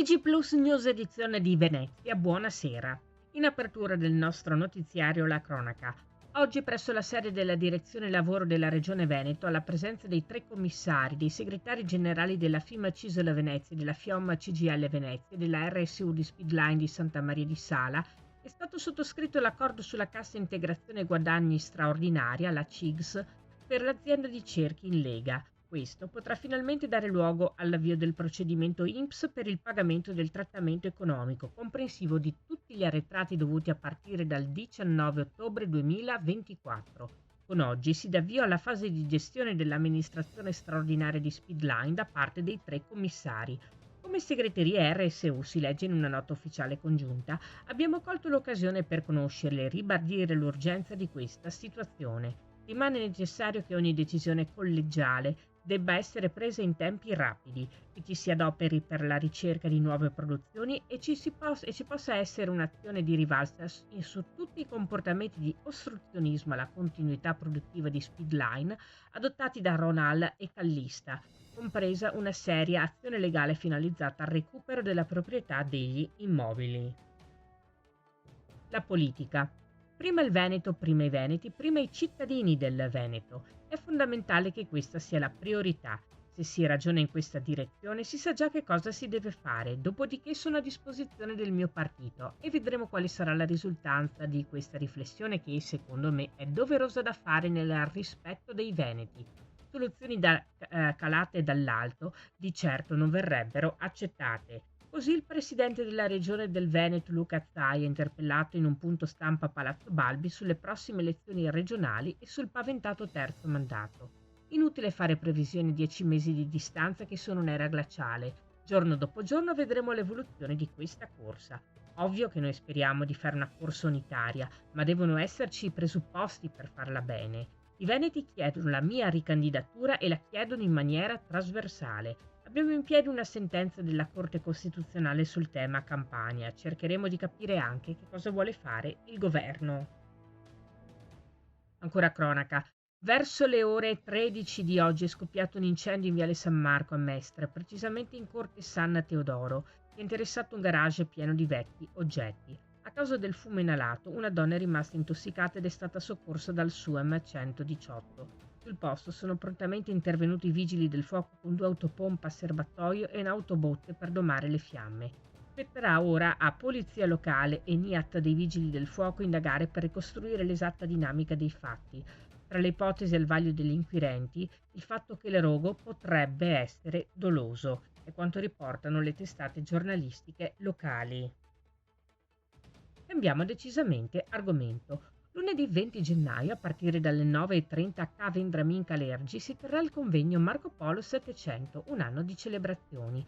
TG Plus News edizione di Venezia, buonasera. In apertura del nostro notiziario la cronaca. Oggi presso la sede della Direzione Lavoro della Regione Veneto, alla presenza dei 3 commissari, dei segretari generali della FIM Cisola Venezia, della FIOM CGL Venezia e della RSU di Speedline di Santa Maria di Sala, è stato sottoscritto l'accordo sulla Cassa Integrazione Guadagni Straordinaria, la CIGS, per l'azienda di Cerchi in Lega. Questo potrà finalmente dare luogo all'avvio del procedimento INPS per il pagamento del trattamento economico, comprensivo di tutti gli arretrati dovuti a partire dal 19 ottobre 2024. Con oggi si dà avvio alla fase di gestione dell'amministrazione straordinaria di Speedline da parte dei 3 commissari. Come segreteria RSU, si legge in una nota ufficiale congiunta, abbiamo colto l'occasione per conoscerle e ribadire l'urgenza di questa situazione. Rimane necessario che ogni decisione collegiale debba essere presa in tempi rapidi, che ci si adoperi per la ricerca di nuove produzioni e ci possa essere un'azione di rivalsa su tutti i comportamenti di ostruzionismo alla continuità produttiva di Speedline adottati da Ronal e Callista, compresa una seria azione legale finalizzata al recupero della proprietà degli immobili. La politica. Prima il Veneto, prima i veneti, prima i cittadini del Veneto. È fondamentale che questa sia la priorità. Se si ragiona in questa direzione si sa già che cosa si deve fare, dopodiché sono a disposizione del mio partito e vedremo quale sarà la risultanza di questa riflessione che secondo me è doverosa da fare nel rispetto dei veneti. Soluzioni calate dall'alto di certo non verrebbero accettate. Così il presidente della regione del Veneto, Luca Zaia, interpellato in un punto stampa a Palazzo Balbi sulle prossime elezioni regionali e sul paventato terzo mandato. Inutile fare previsioni a 10 mesi di distanza che sono un'era glaciale. Giorno dopo giorno vedremo l'evoluzione di questa corsa. Ovvio che noi speriamo di fare una corsa unitaria, ma devono esserci i presupposti per farla bene. I veneti chiedono la mia ricandidatura e la chiedono in maniera trasversale. Abbiamo in piedi una sentenza della Corte Costituzionale sul tema Campania. Cercheremo di capire anche che cosa vuole fare il governo. Ancora cronaca. Verso le ore 13 di oggi è scoppiato un incendio in Viale San Marco a Mestre, precisamente in Corte San Teodoro, che ha interessato un garage pieno di vecchi oggetti. A causa del fumo inalato, una donna è rimasta intossicata ed è stata soccorsa dal SUEM 118. Sul posto sono prontamente intervenuti i vigili del fuoco con 2 autopompa a serbatoio e un'autobotte per domare le fiamme. Spetterà ora a Polizia Locale e NIAT dei Vigili del Fuoco indagare per ricostruire l'esatta dinamica dei fatti. Tra le ipotesi al vaglio degli inquirenti, il fatto che l'erogo potrebbe essere doloso, è quanto riportano le testate giornalistiche locali. Cambiamo decisamente argomento. Lunedì 20 gennaio, a partire dalle 9:30 a Cave Indramin Calergi, si terrà il convegno Marco Polo 700, un anno di celebrazioni,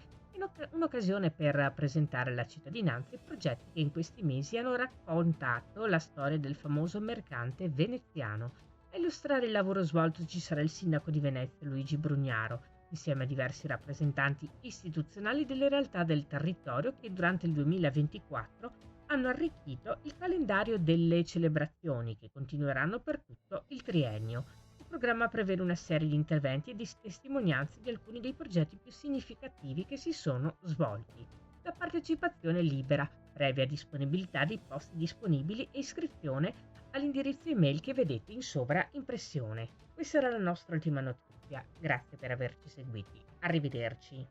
un'occasione per presentare alla cittadinanza i progetti che in questi mesi hanno raccontato la storia del famoso mercante veneziano. A illustrare il lavoro svolto ci sarà il sindaco di Venezia, Luigi Brugnaro, insieme a diversi rappresentanti istituzionali delle realtà del territorio che durante il 2024 hanno arricchito il calendario delle celebrazioni che continueranno per tutto il triennio. Il programma prevede una serie di interventi e di testimonianze di alcuni dei progetti più significativi che si sono svolti. La partecipazione è libera, previa disponibilità dei posti disponibili e iscrizione all'indirizzo email che vedete in sovraimpressione. Questa era la nostra ultima notizia. Grazie per averci seguiti. Arrivederci.